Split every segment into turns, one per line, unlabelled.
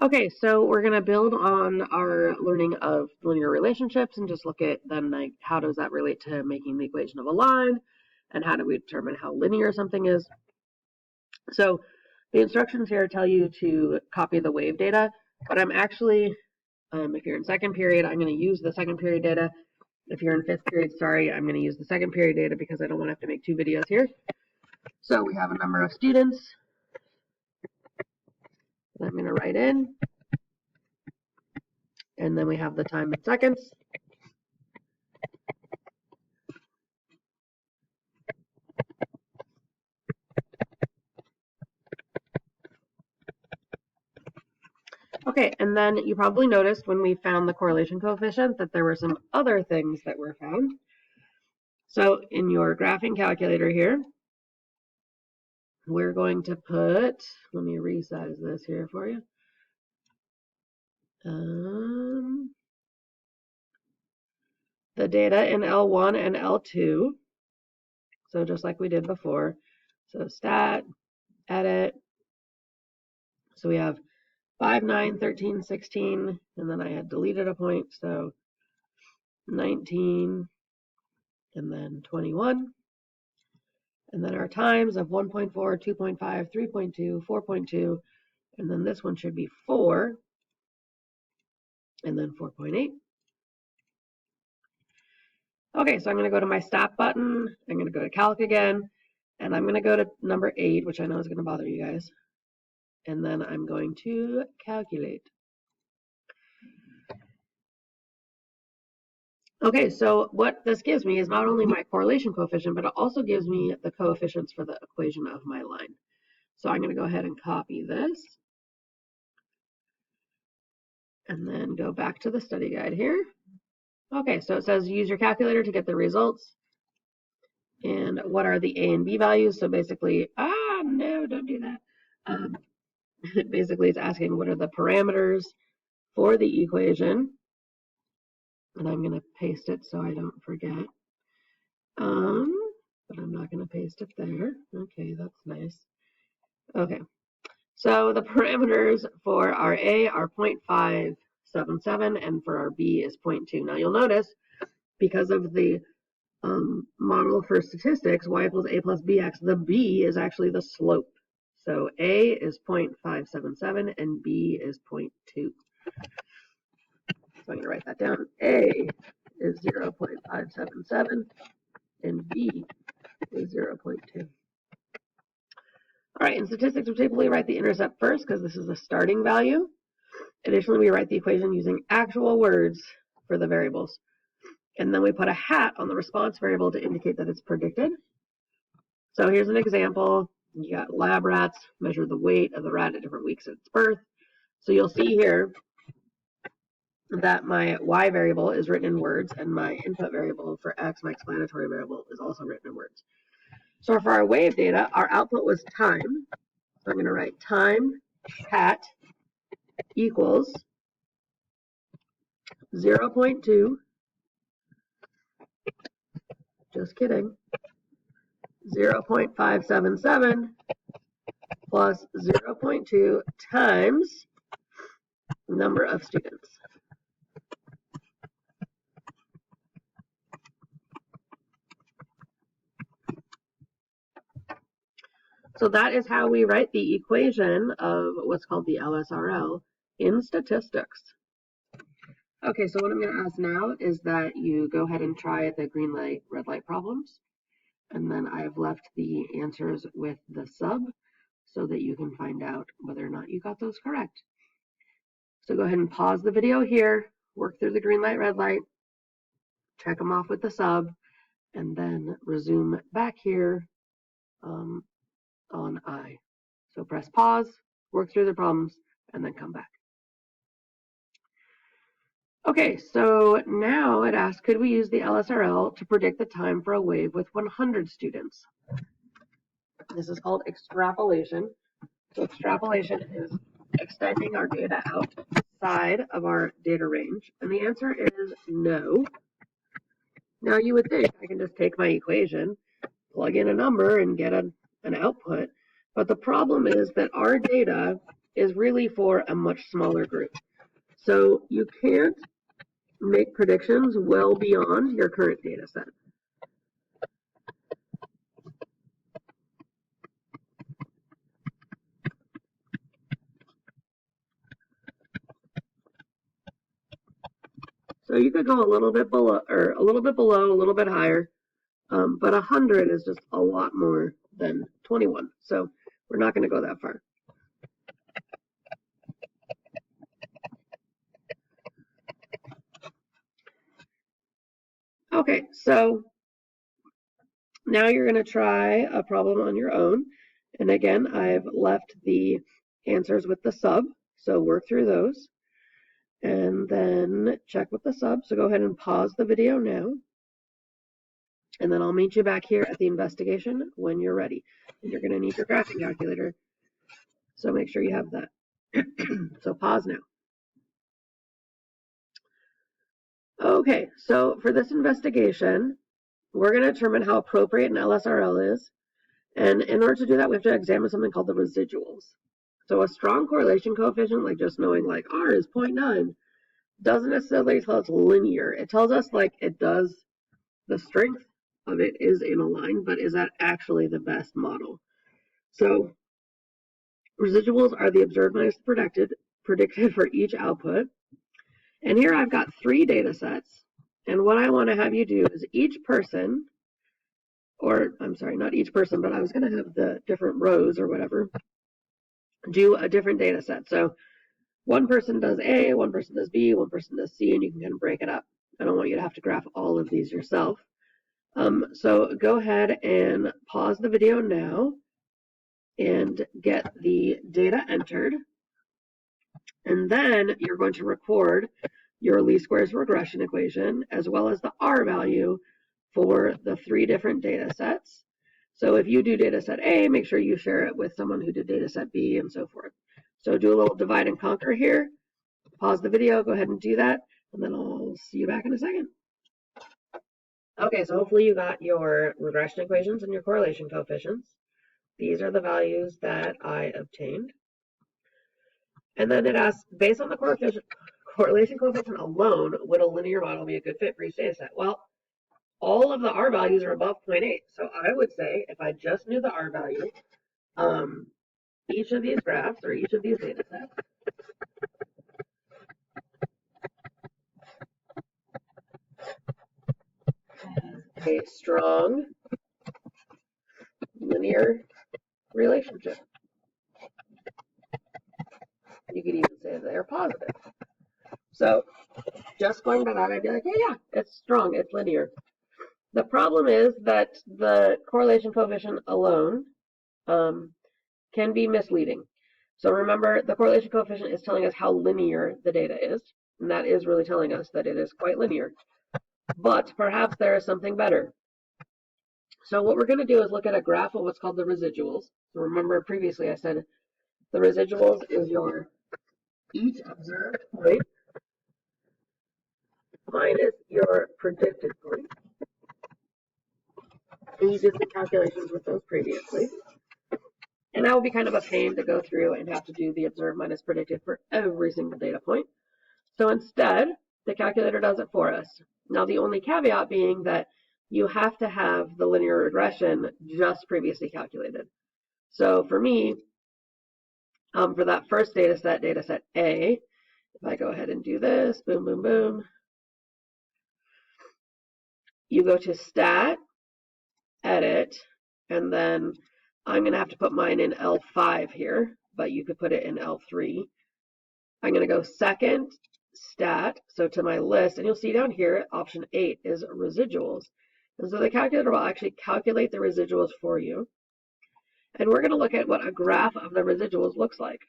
Okay, so we're going to build on our learning of linear relationships and just look at then like how does that relate to making the equation of a line and how do we determine how linear something is. So the instructions here tell you to copy the wave data, but I'm actually, if you're in second period, I'm going to use the second period data. If you're in fifth period, sorry, I'm going to use the second period data because I don't want to have to make two videos here. So we have a number of students that I'm going to write in. And then we have the time in seconds. Okay, and then you probably noticed when we found the correlation coefficient that there were some other things that were found. So in your graphing calculator here, we're going to put, let me resize this here for you. The data in L1 and L2. So just like we did before. So stat, edit. So we have 5, 9, 13, 16, and then I had deleted a point, so 19, and then 21. And then our times of 1.4, 2.5, 3.2, 4.2, and then this one should be 4, and then 4.8. Okay, so I'm going to go to my stop button. I'm going to go to calc again, and I'm going to go to number 8, which I know is going to bother you guys. And then I'm going to calculate. Okay, so what this gives me is not only my correlation coefficient, but it also gives me the coefficients for the equation of my line. So I'm going to go ahead and copy this. And then go back to the study guide here. Okay, so it says use your calculator to get the results. And what are the A and B values? So basically, no, don't do that. Basically, it's asking what are the parameters for the equation. And I'm going to paste it so I don't forget. But I'm not going to paste it there. Okay, that's nice. Okay, so the parameters for our A are 0.577 and for our B is 0.2. Now you'll notice because of the model for statistics, y equals a plus bx, the b is actually the slope. So a is 0.577 and b is 0.2. So I'm going to write that down. A is 0.577 and b is 0.2. All right, in statistics, we typically write the intercept first because this is the starting value. Additionally, we write the equation using actual words for the variables. And then we put a hat on the response variable to indicate that it's predicted. So here's an example. You got lab rats, measure the weight of the rat at different weeks of its birth. So you'll see here that my y variable is written in words and my input variable for x, my explanatory variable, is also written in words. So for our wave data, our output was time. So I'm going to write time hat equals 0.2, just kidding, 0.577 plus 0.2 times number of students. So that is how we write the equation of what's called the LSRL in statistics. Okay, so what I'm going to ask now is that you go ahead and try the green light, red light problems. And then I've left the answers with the sub so that you can find out whether or not you got those correct. So go ahead and pause the video here, work through the green light, red light, check them off with the sub, and then resume back here on I. So press pause, work through the problems, and then come back. Okay, so now it asks, could we use the LSRL to predict the time for a wave with 100 students? This is called extrapolation. So extrapolation is extending our data outside of our data range, and the answer is no. Now you would think I can just take my equation, plug in a number, and get an output, but the problem is that our data is really for a much smaller group. So you can't make predictions well beyond your current data set. So you could go a little bit below, a little bit higher, but 100 is just a lot more than 21. So we're not going to go that far. Okay, so now you're going to try a problem on your own. And again, I've left the answers with the sub, so work through those. And then check with the sub. So go ahead and pause the video now. And then I'll meet you back here at the investigation when you're ready. And you're going to need your graphing calculator. So make sure you have that. So pause now. Okay, so for this investigation, we're going to determine how appropriate an LSRL is. And in order to do that, we have to examine something called the residuals. So a strong correlation coefficient, like just knowing like R is 0.9, doesn't necessarily tell us linear. It tells us like it does, the strength of it is in a line, but is that actually the best model? So residuals are the observed minus predicted for each output. And here I've got 3 data sets. And what I want to have you do is each person, or I'm sorry, not each person, but I was going to have the different rows or whatever, do a different data set. So one person does A, one person does B, one person does C, and you can kind of break it up. I don't want you to have to graph all of these yourself. So go ahead and pause the video now and get the data entered. And then you're going to record your least squares regression equation as well as the R value for the 3 different data sets. So if you do data set A, make sure you share it with someone who did data set B and so forth. So do a little divide and conquer here. Pause the video, go ahead and do that, and then I'll see you back in a second. Okay, so hopefully you got your regression equations and your correlation coefficients. These are the values that I obtained. And then it asks, based on the correlation coefficient alone, would a linear model be a good fit for each data set? Well, all of the R values are above 0.8. So I would say if I just knew the R value, each of these graphs or each of these data sets has a strong linear relationship. You could even say they're positive. So just going by that, I'd be like, yeah, it's strong, it's linear. The problem is that the correlation coefficient alone can be misleading. So remember, the correlation coefficient is telling us how linear the data is, and that is really telling us that it is quite linear. But perhaps there is something better. So what we're going to do is look at a graph of what's called the residuals. So remember previously I said the residuals is your each observed point minus your predicted point. And you did the calculations with those previously. And that would be kind of a pain to go through and have to do the observed minus predicted for every single data point. So instead, the calculator does it for us. Now the only caveat being that you have to have the linear regression just previously calculated. So for me, for that first data set A, if I go ahead and do this, boom, boom, boom, you go to Stat, Edit, and then I'm going to have to put mine in L5 here, but you could put it in L3. I'm going to go Second, Stat, so to my list, and you'll see down here, option 8 is residuals. And so the calculator will actually calculate the residuals for you. And we're going to look at what a graph of the residuals looks like.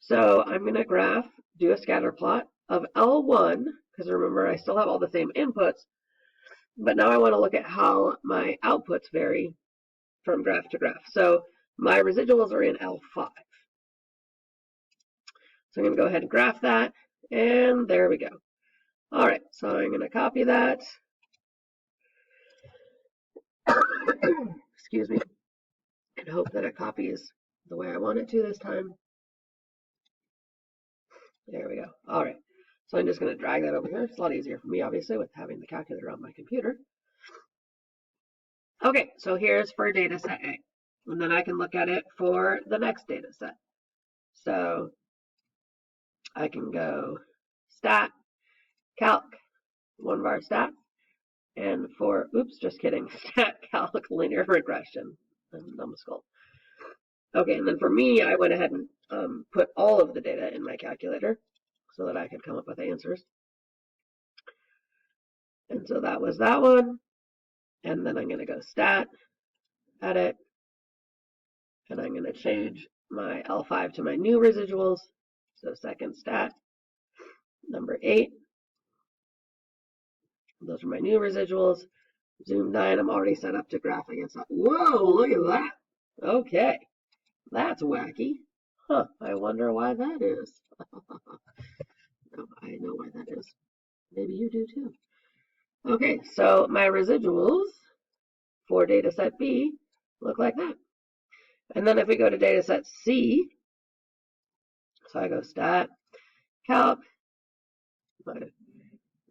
So I'm going to do a scatter plot of L1, because remember I still have all the same inputs, but now I want to look at how my outputs vary from graph to graph. So my residuals are in L5. So I'm going to go ahead and graph that, and there we go. All right, so I'm going to copy that. Excuse me, and hope that it copies the way I want it to this time. There we go. All right. So I'm just going to drag that over here. It's a lot easier for me, obviously, with having the calculator on my computer. Okay, so here's for data set A. And then I can look at it for the next data set. So I can go stat, calc, 1var stat, and for, oops, just kidding, stat, calc, linear regression, numbskull. Okay, and then for me, I went ahead and put all of the data in my calculator so that I could come up with answers. And so that was that one. And then I'm going to go stat, edit, and I'm going to change my L5 to my new residuals. So second stat, number 8. Those are my new residuals. Zoom 9, I'm already set up to graph against that. Whoa, look at that. Okay, that's wacky. Huh, I wonder why that is. No, I know why that is. Maybe you do too. Okay, so my residuals for data set B look like that. And then if we go to data set C, so I go stat, calc, my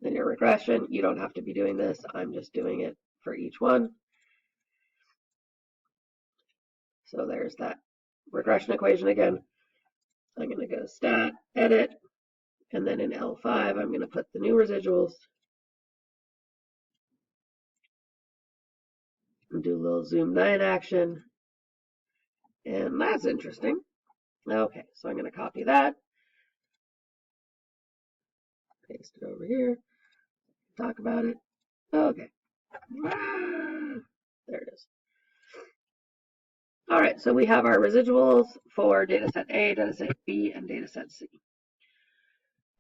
linear regression. You don't have to be doing this. I'm just doing it for each one. So there's that regression equation again. I'm going to go stat, edit, and then in L5, I'm going to put the new residuals and do a little zoom 9 action. And that's interesting. Okay, so I'm going to copy that, paste it over here, talk about it. Okay. There it is. All right, so we have our residuals for dataset A, dataset B, and dataset C.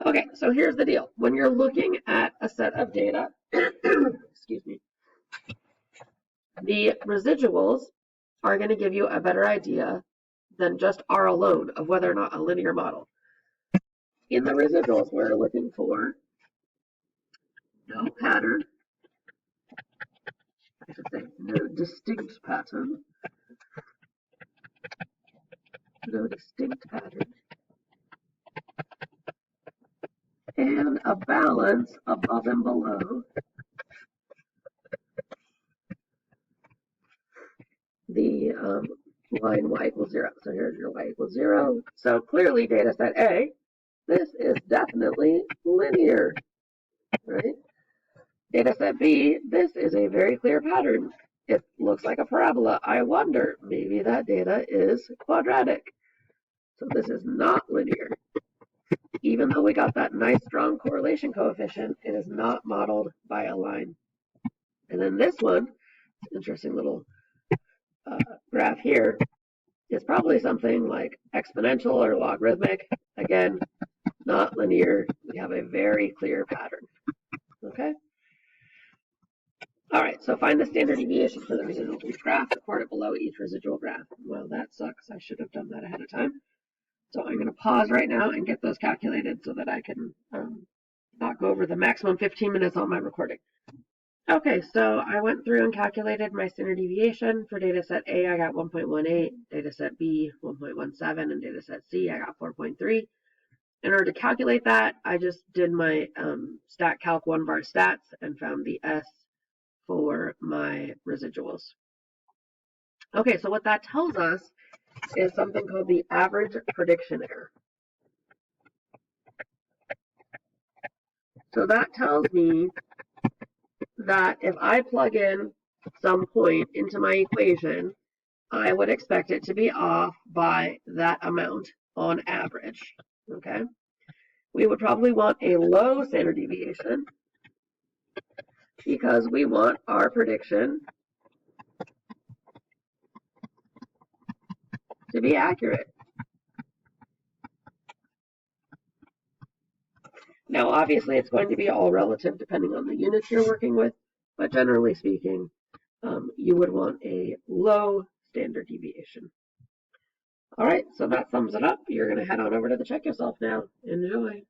Okay, so here's the deal. When you're looking at a set of data, excuse me, the residuals are going to give you a better idea than just R alone of whether or not a linear model. In the residuals, we're looking for no pattern, I should say no distinct pattern, no distinct pattern, and a balance above and below the line y equals 0. So here's your y equals 0. So clearly data set A, this is definitely linear, right? Data set B, this is a very clear pattern. It looks like a parabola. I wonder, maybe that data is quadratic. So this is not linear. Even though we got that nice strong correlation coefficient, it is not modeled by a line. And then this one, interesting little graph here, is probably something like exponential or logarithmic. Again, not linear. We have a very clear pattern. Okay? All right, so find the standard deviation for the residual graph, record it below each residual graph. Well, that sucks. I should have done that ahead of time. So I'm going to pause right now and get those calculated so that I can not go over the maximum 15 minutes on my recording. Okay, so I went through and calculated my standard deviation. For data set A, I got 1.18, data set B, 1.17, and data set C, I got 4.3. In order to calculate that, I just did my stat calc 1var stats and found the S for my residuals. Okay, so what that tells us is something called the average prediction error. So that tells me that if I plug in some point into my equation, I would expect it to be off by that amount on average, okay? We would probably want a low standard deviation because we want our prediction to be accurate. Now, obviously, it's going to be all relative depending on the units you're working with, but generally speaking, you would want a low standard deviation. All right, so that sums it up. You're going to head on over to the check yourself now. Enjoy.